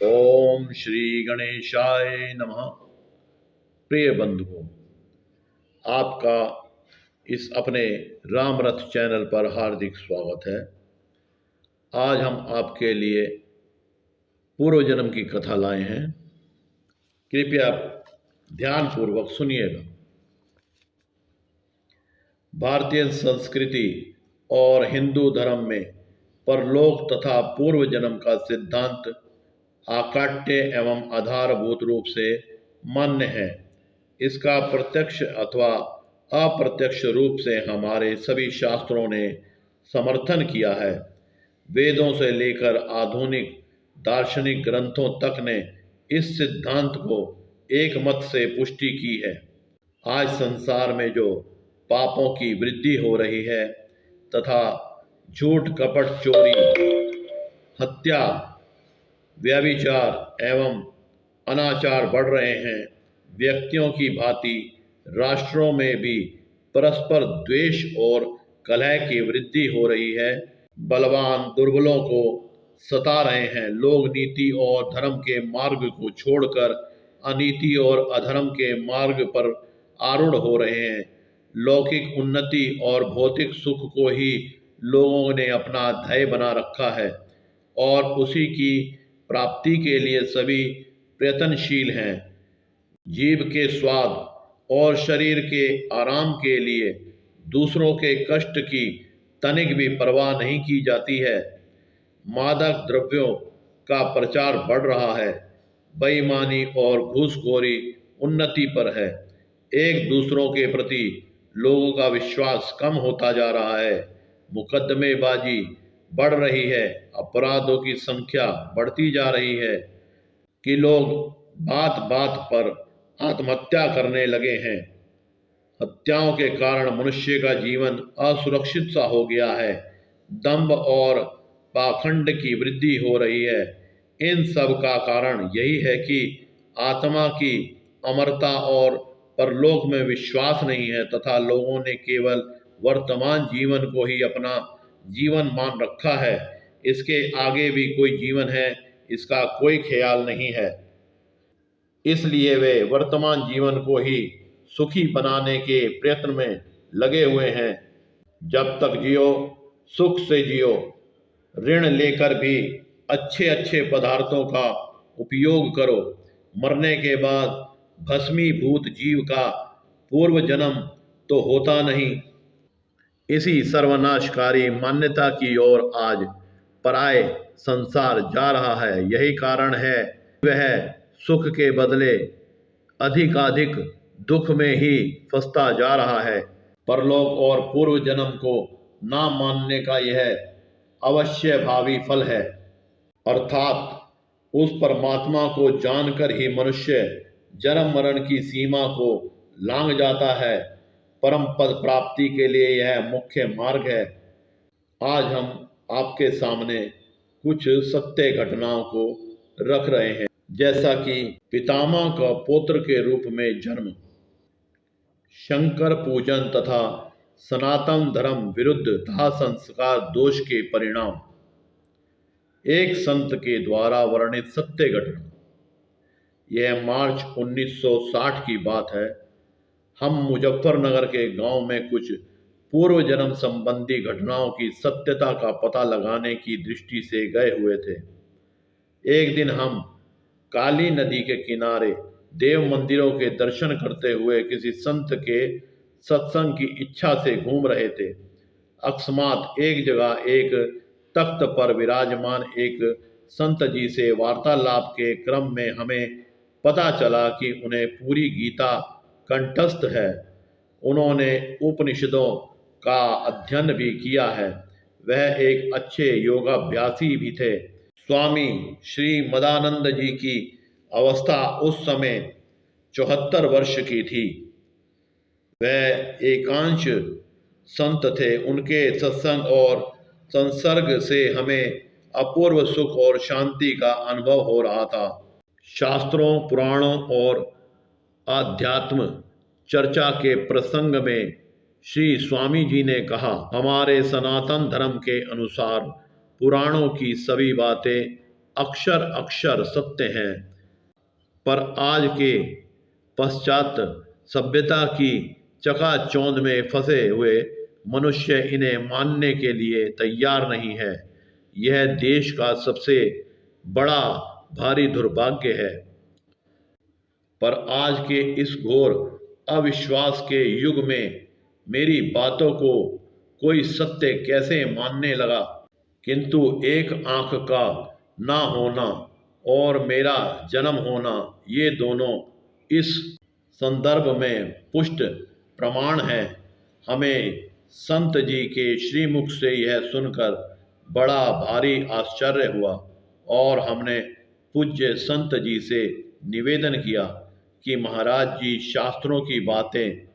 ओम श्री गणेशाय नमः। प्रिय बंधुओं, आपका इस अपने राम रथ चैनल पर हार्दिक स्वागत है। आज हम आपके लिए पूर्व जन्म की कथा लाए हैं। कृपया ध्यानपूर्वक सुनिएगा। भारतीय संस्कृति और हिंदू धर्म में परलोक तथा पूर्व जन्म का सिद्धांत आकाट्य एवं आधारभूत रूप से मान्य है। इसका प्रत्यक्ष अथवा अप्रत्यक्ष रूप से हमारे सभी शास्त्रों ने समर्थन किया है। वेदों से लेकर आधुनिक दार्शनिक ग्रंथों तक ने इस सिद्धांत को एक मत से पुष्टि की है। आज संसार में जो पापों की वृद्धि हो रही है तथा झूठ, कपट, चोरी, हत्या, व्यभिचार एवं अनाचार बढ़ रहे हैं, व्यक्तियों की भांति राष्ट्रों में भी परस्पर द्वेष और कलह की वृद्धि हो रही है। बलवान दुर्बलों को सता रहे हैं। लोग नीति और धर्म के मार्ग को छोड़कर अनीति और अधर्म के मार्ग पर आरूढ़ हो रहे हैं। लौकिक उन्नति और भौतिक सुख को ही लोगों ने अपना ध्येय बना रखा है और उसी की प्राप्ति के लिए सभी प्रयत्नशील हैं। जीव के स्वाद और शरीर के आराम के लिए दूसरों के कष्ट की तनिक भी परवाह नहीं की जाती है। मादक द्रव्यों का प्रचार बढ़ रहा है। बेईमानी और घूसखोरी उन्नति पर है। एक दूसरों के प्रति लोगों का विश्वास कम होता जा रहा है। मुकदमेबाजी बढ़ रही है। अपराधों की संख्या बढ़ती जा रही है कि लोग बात बात पर आत्महत्या करने लगे हैं। हत्याओं के कारण मनुष्य का जीवन असुरक्षित सा हो गया है। दंभ और पाखंड की वृद्धि हो रही है। इन सब का कारण यही है कि आत्मा की अमरता और परलोक में विश्वास नहीं है तथा लोगों ने केवल वर्तमान जीवन को ही अपना जीवन मान रखा है। इसके आगे भी कोई जीवन है, इसका कोई ख्याल नहीं है। इसलिए वे वर्तमान जीवन को ही सुखी बनाने के प्रयत्न में लगे हुए हैं। जब तक जियो सुख से जियो। ऋण लेकर भी अच्छे अच्छे पदार्थों का उपयोग करो। मरने के बाद भस्मीभूत जीव का पूर्व जन्म तो होता नहीं। इसी सर्वनाशकारी मान्यता की ओर आज पराये संसार जा रहा है। यही कारण है वह सुख के बदले अधिकाधिक दुख में ही फंसता जा रहा है। परलोक और पूर्व जन्म को ना मानने का यह अवश्य भावी फल है, अर्थात उस परमात्मा को जानकर ही मनुष्य जन्म मरण की सीमा को लांघ जाता है। परम पद प्राप्ति के लिए यह मुख्य मार्ग है। आज हम आपके सामने कुछ सत्य घटनाओं को रख रहे हैं, जैसा कि पितामह का पुत्र के रूप में जन्म, शंकर पूजन तथा सनातन धर्म विरुद्ध दाह संस्कार दोष के परिणाम। एक संत के द्वारा वर्णित सत्य घटना। यह मार्च 1960 की बात है। हम मुजफ्फरनगर के गांव में कुछ पूर्व जन्म संबंधी घटनाओं की सत्यता का पता लगाने की दृष्टि से गए हुए थे। एक दिन हम काली नदी के किनारे देव मंदिरों के दर्शन करते हुए किसी संत के सत्संग की इच्छा से घूम रहे थे। अकस्मात एक जगह एक तख्त पर विराजमान एक संत जी से वार्तालाप के क्रम में हमें पता चला कि उन्हें पूरी गीता कंठस्थ है। उन्होंने उपनिषदों का अध्ययन भी किया है। वह एक अच्छे योगाभ्यासी भी थे। स्वामी श्री मदानंद जी की अवस्था उस समय 74 वर्ष की थी। वह एकांश संत थे। उनके सत्संग और संसर्ग से हमें अपूर्व सुख और शांति का अनुभव हो रहा था। शास्त्रों, पुराणों और आध्यात्म चर्चा के प्रसंग में श्री स्वामी जी ने कहा, हमारे सनातन धर्म के अनुसार पुराणों की सभी बातें अक्षर अक्षर सत्य हैं, पर आज के पश्चात सभ्यता की चकाचौंध में फंसे हुए मनुष्य इन्हें मानने के लिए तैयार नहीं है। यह देश का सबसे बड़ा भारी दुर्भाग्य है। पर आज के इस घोर अविश्वास के युग में मेरी बातों को कोई सत्य कैसे मानने लगा, किंतु एक आंख का ना होना और मेरा जन्म होना, ये दोनों इस संदर्भ में पुष्ट प्रमाण है। हमें संत जी के श्रीमुख से यह सुनकर बड़ा भारी आश्चर्य हुआ और हमने पूज्य संत जी से निवेदन किया कि महाराज जी, शास्त्रों की बातें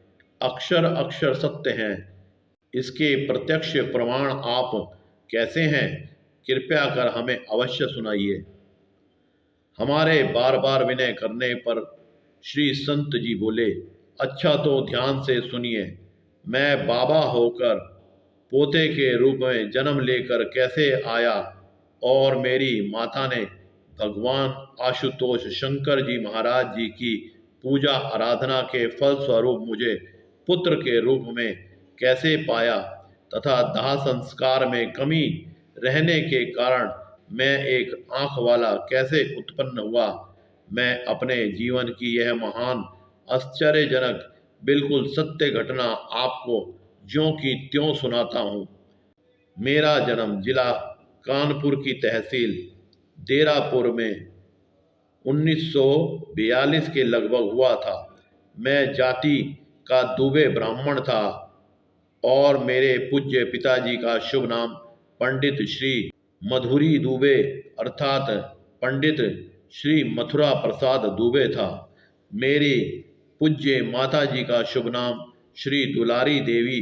अक्षर अक्षर सत्य हैं, इसके प्रत्यक्ष प्रमाण आप कैसे हैं? कृपया कर हमें अवश्य सुनाइए। हमारे बार बार विनय करने पर श्री संत जी बोले, अच्छा तो ध्यान से सुनिए। मैं बाबा होकर पोते के रूप में जन्म लेकर कैसे आया और मेरी माता ने भगवान आशुतोष शंकर जी महाराज जी की पूजा आराधना के फलस्वरूप मुझे पुत्र के रूप में कैसे पाया तथा दाह संस्कार में कमी रहने के कारण मैं एक आंख वाला कैसे उत्पन्न हुआ, मैं अपने जीवन की यह महान आश्चर्यजनक बिल्कुल सत्य घटना आपको ज्यों की त्यों सुनाता हूँ। मेरा जन्म जिला कानपुर की तहसील देरापुर में 1942 के लगभग हुआ था। मैं जाति का दुबे ब्राह्मण था और मेरे पूज्य पिताजी का शुभ नाम पंडित श्री मधुरी दुबे अर्थात पंडित श्री मथुरा प्रसाद दुबे था। मेरी पूज्य माता जी का शुभ नाम श्री दुलारी देवी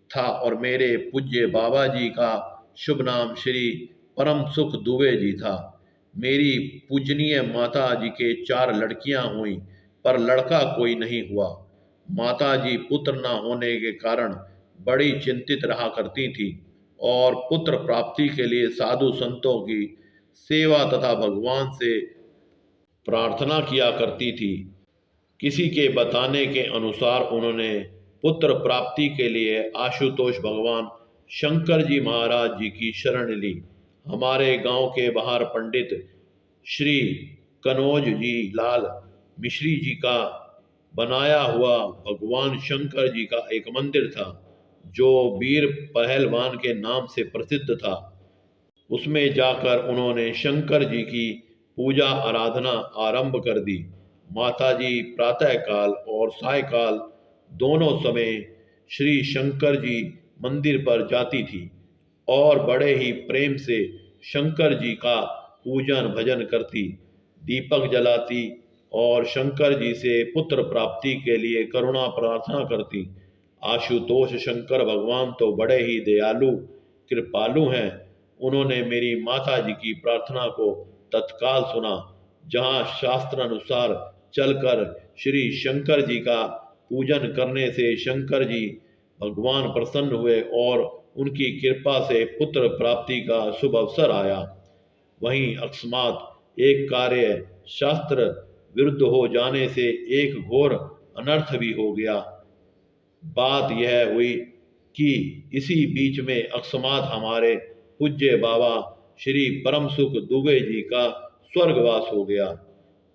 था और मेरे पूज्य बाबा जी का शुभ नाम श्री परम सुख दुबे जी था। मेरी पूजनीय माता जी के 4 लड़कियां हुई, पर लड़का कोई नहीं हुआ। माता जी पुत्र न होने के कारण बड़ी चिंतित रहा करती थी और पुत्र प्राप्ति के लिए साधु संतों की सेवा तथा भगवान से प्रार्थना किया करती थी। किसी के बताने के अनुसार उन्होंने पुत्र प्राप्ति के लिए आशुतोष भगवान शंकर जी महाराज जी की शरण ली। हमारे गांव के बाहर पंडित श्री कनौज जी लाल मिश्री जी का बनाया हुआ भगवान शंकर जी का एक मंदिर था, जो वीर पहलवान के नाम से प्रसिद्ध था। उसमें जाकर उन्होंने शंकर जी की पूजा आराधना आरंभ कर दी। माता जी प्रातःकाल और सायकाल दोनों समय श्री शंकर जी मंदिर पर जाती थी और बड़े ही प्रेम से शंकर जी का पूजन भजन करती, दीपक जलाती और शंकर जी से पुत्र प्राप्ति के लिए करुणा प्रार्थना करती। आशुतोष शंकर भगवान तो बड़े ही दयालु कृपालु हैं। उन्होंने मेरी माता जी की प्रार्थना को तत्काल सुना। जहाँ शास्त्र अनुसार चलकर श्री शंकर जी का पूजन करने से शंकर जी भगवान प्रसन्न हुए और उनकी कृपा से पुत्र प्राप्ति का शुभ अवसर आया। वहीं अकस्मात एक कार्य शास्त्र विरुद्ध हो जाने से एक घोर अनर्थ भी हो गया। बात यह हुई कि इसी बीच में अकस्मात हमारे पूज्य बाबा श्री परम सुख दुबे जी का स्वर्गवास हो गया।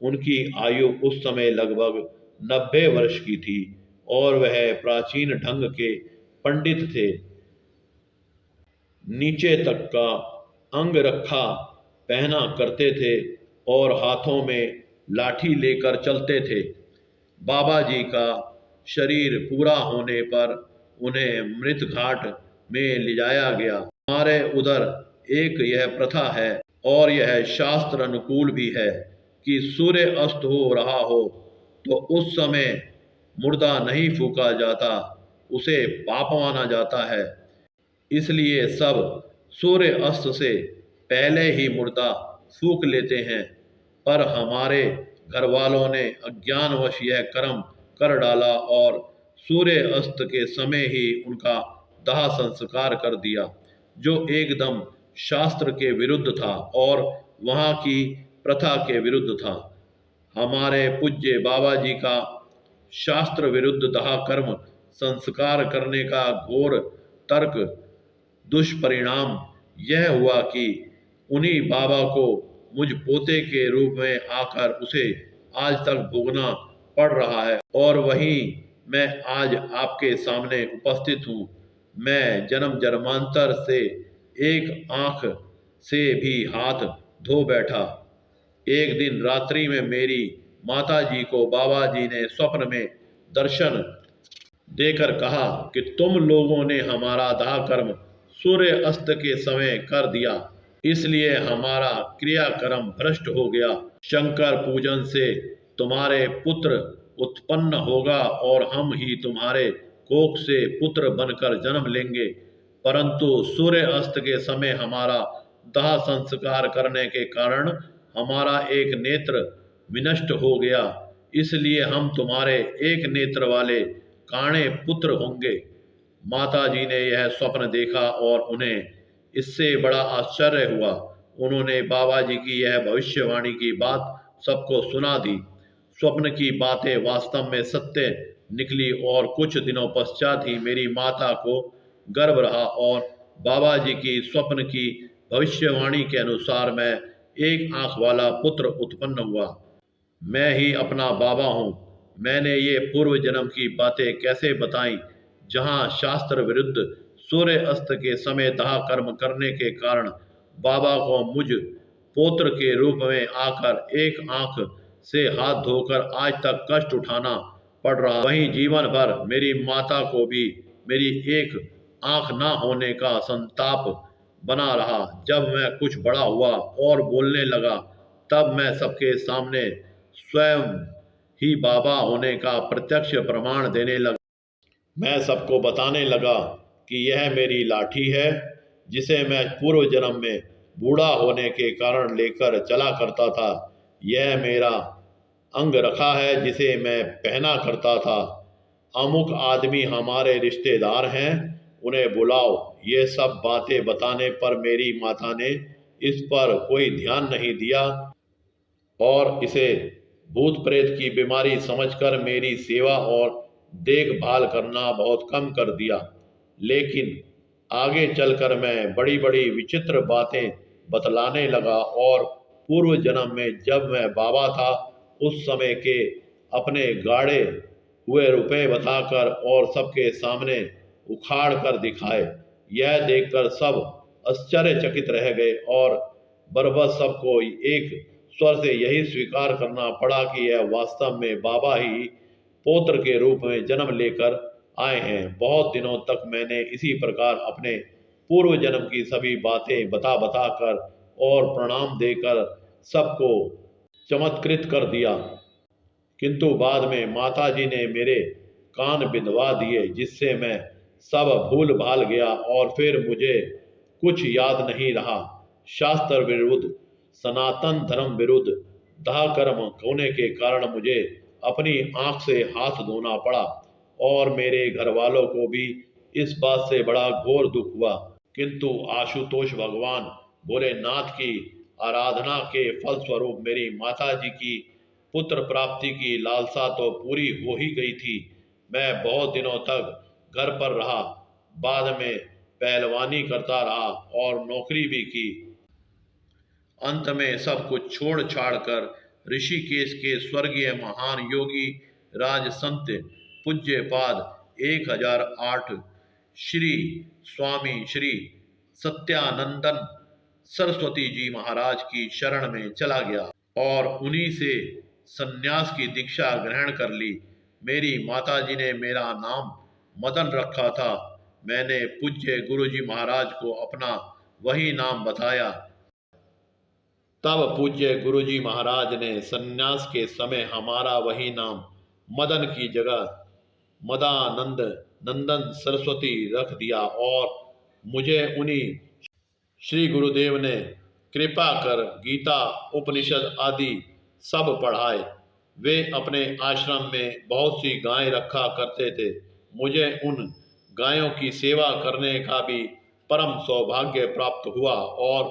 उनकी आयु उस समय लगभग 90 वर्ष की थी और वह प्राचीन ढंग के पंडित थे। नीचे तक का अंग रखा पहना करते थे और हाथों में लाठी लेकर चलते थे। बाबा जी का शरीर पूरा होने पर उन्हें मृत घाट में ले जाया गया। हमारे उधर एक यह प्रथा है और यह शास्त्र अनुकूल भी है कि सूर्य अस्त हो रहा हो तो उस समय मुर्दा नहीं फूका जाता, उसे पाप माना जाता है। इसलिए सब सूर्य अस्त से पहले ही मुर्दा फूक लेते हैं, पर हमारे घर वालों ने अज्ञानवश यह कर्म कर डाला और सूर्य अस्त के समय ही उनका दाह संस्कार कर दिया, जो एकदम शास्त्र के विरुद्ध था और वहाँ की प्रथा के विरुद्ध था। हमारे पूज्य बाबा जी का शास्त्र विरुद्ध दाह कर्म संस्कार करने का घोर तर्क दुष्परिणाम यह हुआ कि उन्हीं बाबा को मुझ पोते के रूप में आकर उसे आज तक भोगना पड़ रहा है, और वहीं मैं आज आपके सामने उपस्थित हूँ। मैं जन्म जन्मांतर से एक आंख से भी हाथ धो बैठा। एक दिन रात्रि में मेरी माता जी को बाबा जी ने स्वप्न में दर्शन देकर कहा कि तुम लोगों ने हमारा दाह कर्म सूर्य अस्त के समय कर दिया, इसलिए हमारा क्रियाक्रम भ्रष्ट हो गया। शंकर पूजन से तुम्हारे पुत्र उत्पन्न होगा और हम ही तुम्हारे कोख से पुत्र बनकर जन्म लेंगे। परंतु सूर्य अस्त के समय हमारा दाह संस्कार करने के कारण हमारा एक नेत्र विनष्ट हो गया, इसलिए हम तुम्हारे एक नेत्र वाले काणे पुत्र होंगे। माता जी ने यह स्वप्न देखा और उन्हें इससे बड़ा आश्चर्य हुआ। उन्होंने बाबा जी की यह भविष्यवाणी की बात सबको सुना दी। स्वप्न की बातें वास्तव में सत्य निकली और कुछ दिनों पश्चात ही मेरी माता को गर्भ रहा और बाबा जी की स्वप्न की भविष्यवाणी के अनुसार मैं एक आंख वाला पुत्र उत्पन्न हुआ। मैं ही अपना बाबा हूँ। मैंने ये पूर्व जन्म की बातें कैसे बताई, जहाँ शास्त्र विरुद्ध सूर्य अस्त के समय दाह कर्म करने के कारण बाबा को मुझ पोत्र के रूप में आकर एक आंख से हाथ धोकर आज तक कष्ट उठाना पड़ रहा, वहीं जीवन भर मेरी माता को भी मेरी एक आंख ना होने का संताप बना रहा। जब मैं कुछ बड़ा हुआ और बोलने लगा, तब मैं सबके सामने स्वयं ही बाबा होने का प्रत्यक्ष प्रमाण देने लगा। मैं सबको बताने लगा कि यह मेरी लाठी है, जिसे मैं पूर्व जन्म में बूढ़ा होने के कारण लेकर चला करता था। यह मेरा अंग रखा है, जिसे मैं पहना करता था। अमुक आदमी हमारे रिश्तेदार हैं, उन्हें बुलाओ। ये सब बातें बताने पर मेरी माता ने इस पर कोई ध्यान नहीं दिया और इसे भूत प्रेत की बीमारी समझकर मेरी सेवा और देखभाल करना बहुत कम कर दिया। लेकिन आगे चलकर मैं बड़ी बड़ी विचित्र बातें बतलाने लगा और पूर्व जन्म में जब मैं बाबा था, उस समय के अपने गाड़े हुए रुपए बताकर और सबके सामने उखाड़ कर दिखाए। यह देखकर सब आश्चर्यचकित रह गए और बरबस सबको एक स्वर से यही स्वीकार करना पड़ा कि यह वास्तव में बाबा ही पौत्र के रूप में जन्म लेकर आए हैं। बहुत दिनों तक मैंने इसी प्रकार अपने पूर्व जन्म की सभी बातें बता बता कर और प्रणाम देकर सबको चमत्कृत कर दिया, किंतु बाद में माता जी ने मेरे कान बिंधवा दिए, जिससे मैं सब भूल भाल गया और फिर मुझे कुछ याद नहीं रहा। शास्त्र विरुद्ध, सनातन धर्म विरुद्ध दाह कर्म होने के कारण मुझे अपनी आंख से हाथ धोना पड़ा और मेरे घर वालों को भी इस बात से बड़ा घोर दुख हुआ। किंतु आशुतोष भगवान भोलेनाथ की आराधना के फलस्वरूप मेरी माता जी की पुत्र प्राप्ति की लालसा तो पूरी हो ही गई थी। मैं बहुत दिनों तक घर पर रहा, बाद में पहलवानी करता रहा और नौकरी भी की। अंत में सब कुछ छोड़ छाड़ कर ऋषिकेश के स्वर्गीय महान योगी राज संत पूज्य पाद 1008 श्री स्वामी श्री सत्यानंदन सरस्वती जी महाराज की शरण में चला गया और उन्हीं से सन्यास की दीक्षा ग्रहण कर ली। मेरी माताजी ने मेरा नाम मदन रखा था। मैंने पूज्य गुरुजी महाराज को अपना वही नाम बताया। तब पूज्य गुरुजी महाराज ने सन्यास के समय हमारा वही नाम मदन की जगह मदानंद नंदन सरस्वती रख दिया और मुझे उन्हीं श्री गुरुदेव ने कृपा कर गीता उपनिषद आदि सब पढ़ाए। वे अपने आश्रम में बहुत सी गायें रखा करते थे। मुझे उन गायों की सेवा करने का भी परम सौभाग्य प्राप्त हुआ और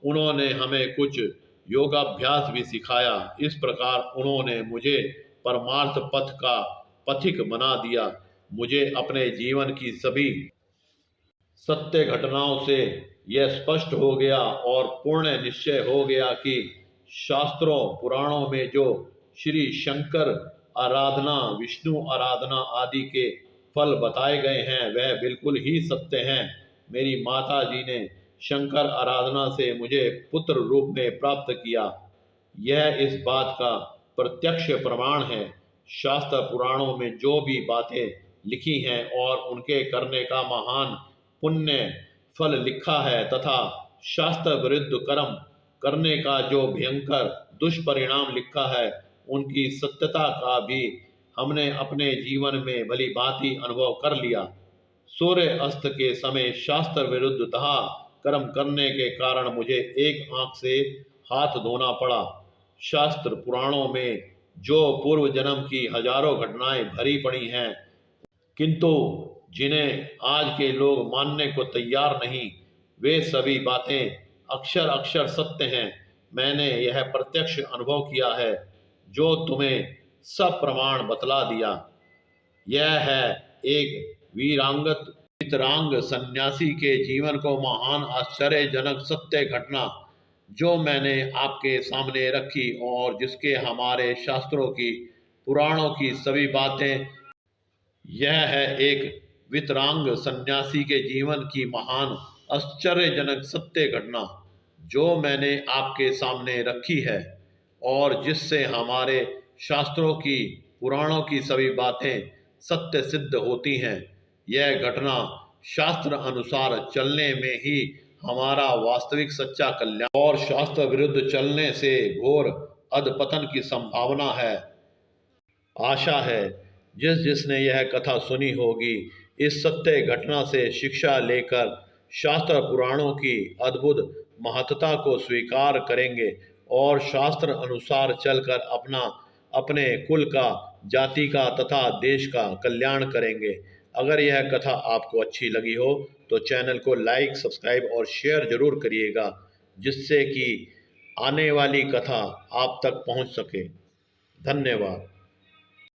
उन्होंने हमें कुछ योगाभ्यास भी सिखाया। इस प्रकार उन्होंने मुझे परमार्थ पथ का पथिक बना दिया। मुझे अपने जीवन की सभी सत्य घटनाओं से यह स्पष्ट हो गया और पूर्ण निश्चय हो गया कि शास्त्रों पुराणों में जो श्री शंकर आराधना, विष्णु आराधना आदि के फल बताए गए हैं वह बिल्कुल ही सत्य हैं। मेरी माता जी ने शंकर आराधना से मुझे पुत्र रूप में प्राप्त किया, यह इस बात का प्रत्यक्ष प्रमाण है। शास्त्र पुराणों में जो भी बातें लिखी हैं और उनके करने का महान पुण्य फल लिखा है तथा शास्त्र विरुद्ध कर्म करने का जो भयंकर दुष्परिणाम लिखा है, उनकी सत्यता का भी हमने अपने जीवन में भली भांति अनुभव कर लिया। सूर्य अस्त के समय शास्त्र विरुद्ध तहा कर्म करने के कारण मुझे एक आंख से हाथ धोना पड़ा। शास्त्र पुराणों में जो पूर्व जन्म की हजारों घटनाएं भरी पड़ी हैं, किंतु जिन्हें आज के लोग मानने को तैयार नहीं, वे सभी बातें अक्षर अक्षर सत्य हैं। मैंने यह प्रत्यक्ष अनुभव किया है जो तुम्हें सब प्रमाण बतला दिया। यह है एक वितरांग सन्यासी के जीवन को महान आश्चर्यजनक सत्य घटना जो मैंने आपके सामने रखी और जिसके हमारे शास्त्रों की पुराणों की सभी बातें। यह है एक वितरांग सन्यासी के जीवन की महान आश्चर्यजनक सत्य घटना जो मैंने आपके सामने रखी है और जिससे हमारे शास्त्रों की पुराणों की सभी बातें सत्य सिद्ध होती हैं। यह घटना शास्त्र अनुसार चलने में ही हमारा वास्तविक सच्चा कल्याण और शास्त्र विरुद्ध चलने से घोर अधपतन की संभावना है। आशा है जिसने यह कथा सुनी होगी इस सत्य घटना से शिक्षा लेकर शास्त्र पुराणों की अद्भुत महत्ता को स्वीकार करेंगे और शास्त्र अनुसार चलकर अपने कुल का, जाति का तथा देश का कल्याण करेंगे। अगर यह कथा आपको अच्छी लगी हो तो चैनल को लाइक, सब्सक्राइब और शेयर जरूर करिएगा, जिससे कि आने वाली कथा आप तक पहुंच सके। धन्यवाद।